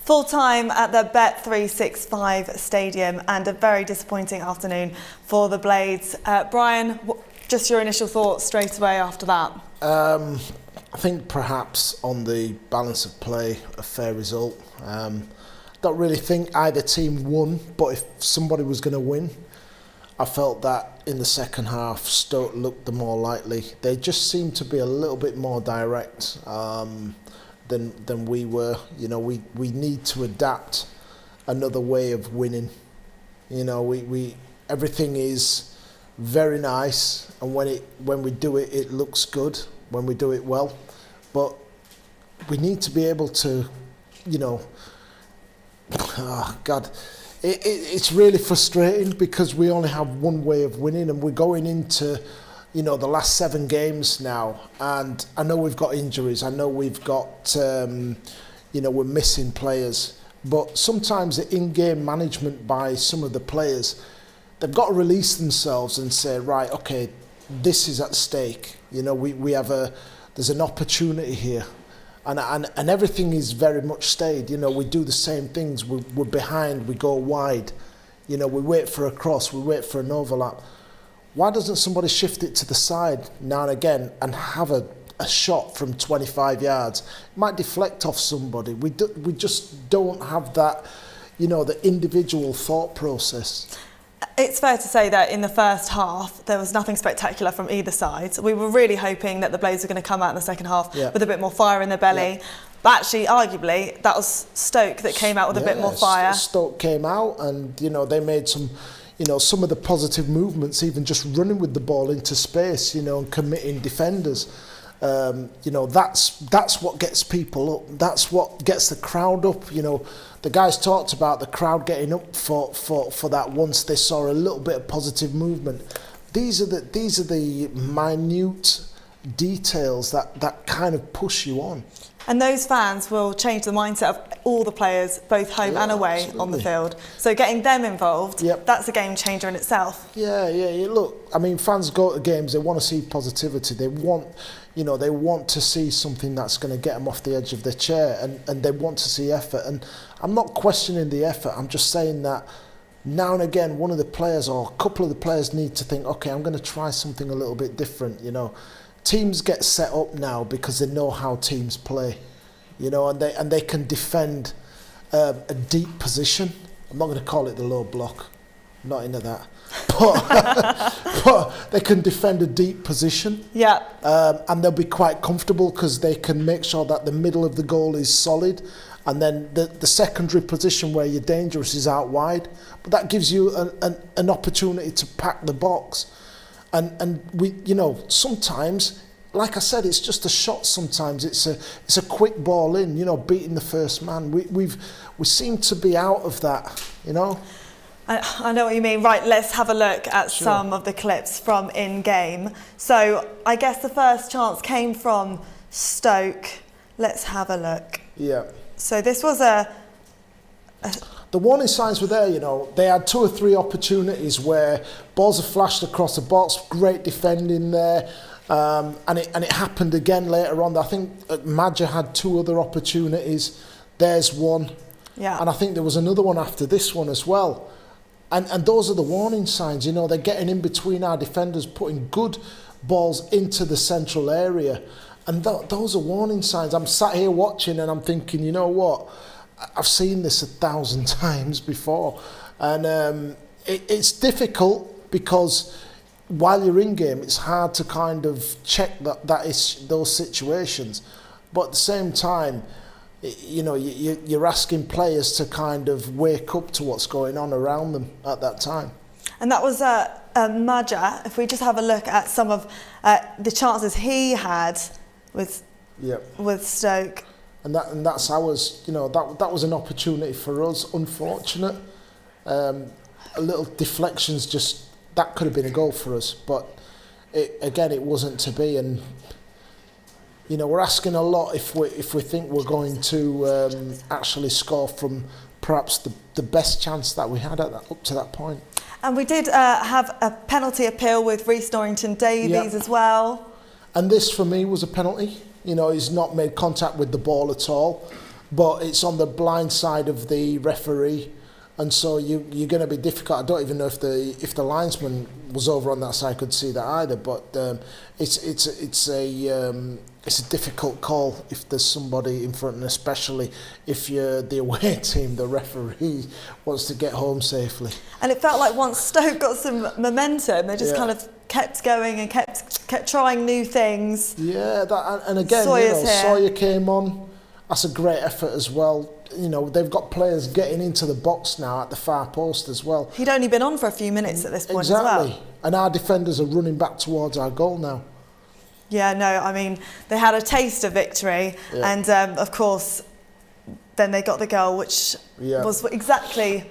Full time at the Bet365 Stadium and a very disappointing afternoon for the Blades. Brian, just your initial thoughts straight away after that. I think perhaps on the balance of play, a fair result. Don't really think either team won, but if somebody was going to win, I felt that in the second half, Stoke looked the more likely. They just seemed to be a little bit more direct than we were. You know, we need to adapt another way of winning. You know, we everything is very nice, and when we do it, it looks good. When we do it well, but we need to be able to, you know. Oh God, it's really frustrating because we only have one way of winning, and we're going into, you know, the last 7 games now, and I know we've got injuries. I know we've got, you know, we're missing players, but sometimes the in-game management by some of the players, they've got to release themselves and say, right, okay, this is at stake. You know, we have there's an opportunity here. And everything is very much stayed. You know, we do the same things. We're behind, we go wide. You know, we wait for a cross, we wait for an overlap. Why doesn't somebody shift it to the side now and again and have a shot from 25 yards? It might deflect off somebody. We just don't have that, you know, the individual thought process. It's fair to say that in the first half, there was nothing spectacular from either side. We were really hoping that the Blades were going to come out in the second half with a bit more fire in their belly. Yeah. But actually, arguably, that was Stoke that came out with a bit more fire. Stoke came out and, you know, they made some, you know, some of the positive movements, even just running with the ball into space, you know, and committing defenders. You know, that's what gets people up. That's what gets the crowd up. You know, the guys talked about the crowd getting up for that once they saw a little bit of positive movement. These are the minute details that kind of push you on. And those fans will change the mindset of all the players, both home and away, absolutely, on the field. So getting them involved, that's a game changer in itself. Yeah. Look, I mean, fans go to games, they want to see positivity. They want, you know, they want to see something that's going to get them off the edge of their chair, and they want to see effort. And I'm not questioning the effort. I'm just saying that now and again, one of the players or a couple of the players need to think, okay, I'm going to try something a little bit different, you know. Teams get set up now because they know how teams play, you know, and they can defend a deep position. I'm not going to call it the low block, I'm not into that, but they can defend a deep position. Yeah. And they'll be quite comfortable because they can make sure that the middle of the goal is solid, and then the secondary position where you're dangerous is out wide. But that gives you an opportunity to pack the box. And we, you know, sometimes, like I said, it's just a shot. Sometimes it's a quick ball in, you know, beating the first man. We seem to be out of that, you know. I know what you mean. Right, let's have a look at some of the clips from in-game. So I guess the first chance came from Stoke. Let's have a look. Yeah. So this was the warning signs were there, you know. They had 2 or 3 opportunities where balls are flashed across the box, great defending there, and it happened again later on. I think Maja had 2 other opportunities. There's one, and I think there was another one after this one as well. And those are the warning signs, you know. They're getting in between our defenders, putting good balls into the central area, and those are warning signs. I'm sat here watching and I'm thinking, you know what? I've seen this 1,000 times before, and it's difficult because while you're in game, it's hard to kind of check those situations. But at the same time, you know, you're asking players to kind of wake up to what's going on around them at that time. And that was Maja. If we just have a look at some of the chances he had with Stoke. And that's ours, you know, that was an opportunity for us, unfortunate. A little deflections, just, that could have been a goal for us, but it wasn't to be. And, you know, we're asking a lot if we think we're going to actually score from perhaps the best chance that we had up to that point. And we did have a penalty appeal with Rhys Norrington-Davies as well. And this, for me, was a penalty. You know, he's not made contact with the ball at all. but it's on the blind side of the referee, and so you're going to be difficult. I don't even know if the linesman was over on that side could see that either, but it's a difficult call if there's somebody in front, and especially if you're the away team, the referee wants to get home safely. And it felt like once Stoke got some momentum, they just kind of kept going and kept trying new things. Yeah, and again, Sawyer came on. That's a great effort as well. They've got players getting into the box now at the far post as well. He'd only been on for a few minutes at this point as well. Exactly. And our defenders are running back towards our goal now. Yeah, no, I mean, they had a taste of victory, and of course, then they got the goal, which was exactly,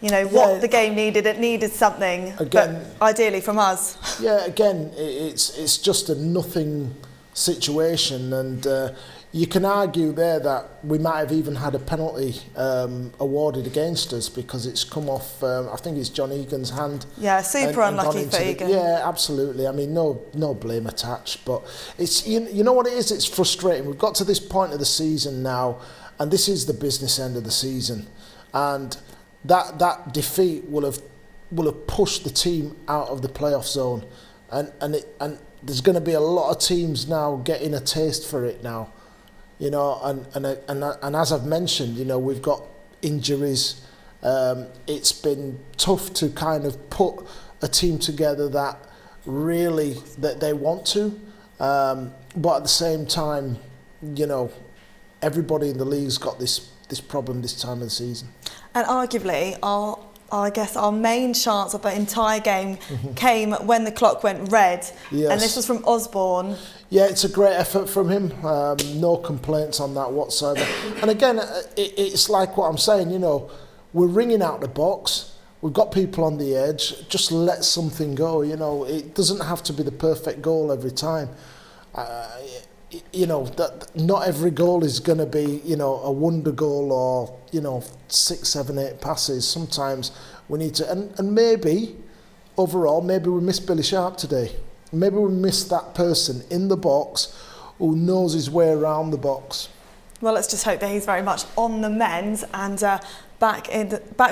what the game needed. It needed something, again, but ideally from us. Yeah, again, it's just a nothing situation, and you can argue there that we might have even had a penalty awarded against us because it's come off, I think it's John Egan's hand. Yeah, super unlucky for Egan. Yeah, absolutely. I mean, no blame attached, but it's you know what it is? It's frustrating. We've got to this point of the season now, and this is the business end of the season, and that defeat will have pushed the team out of the playoff zone, and there's going to be a lot of teams now getting a taste for it now. And as I've mentioned, we've got injuries. It's been tough to kind of put a team together that they want to, but at the same time, everybody in the league's got this problem this time of the season. And arguably, our main chance of the entire game came when the clock went red, and this was from Osborne. Yeah, it's a great effort from him. No complaints on that whatsoever. And again, it's like what I'm saying, we're ringing out the box. We've got people on the edge. Just let something go, It doesn't have to be the perfect goal every time. That not every goal is going to be, a wonder goal or, 6, 7, 8 passes. Sometimes we need to... And maybe, overall, maybe we missed Billy Sharp today. Maybe we missed that person in the box who knows his way around the box. Well, let's just hope that he's very much on the mend and back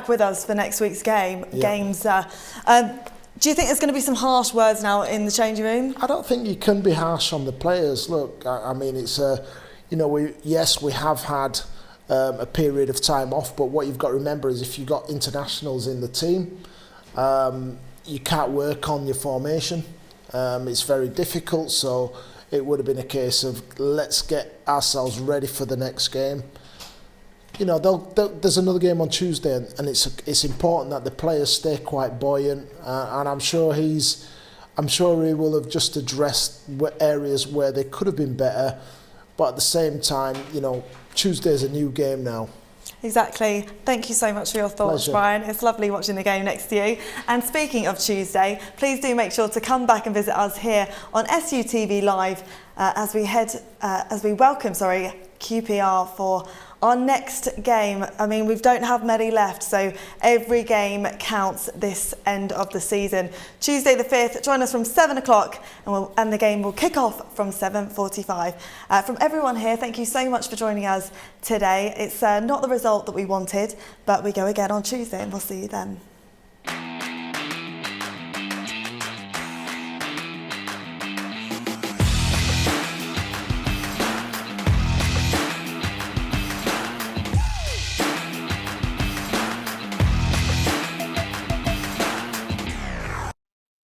with us for next week's games. Do you think there's going to be some harsh words now in the changing room? I don't think you can be harsh on the players. Look, I mean, it's we have had a period of time off, but what you've got to remember is if you've got internationals in the team, you can't work on your formation. It's very difficult, so it would have been a case of let's get ourselves ready for the next game. There's another game on Tuesday, and it's important that the players stay quite buoyant. And I'm sure he will have just addressed areas where they could have been better. But at the same time, Tuesday's a new game now. Exactly. Thank you so much for your thoughts, Pleasure. Brian. It's lovely watching the game next to you. And speaking of Tuesday, please do make sure to come back and visit us here on SUTV Live as we welcome QPR for our next game. I mean, we don't have many left, so every game counts this end of the season. Tuesday the 5th, join us from 7 o'clock and the game will kick off from 7:45. From everyone here, thank you so much for joining us today. It's not the result that we wanted, but we go again on Tuesday and we'll see you then.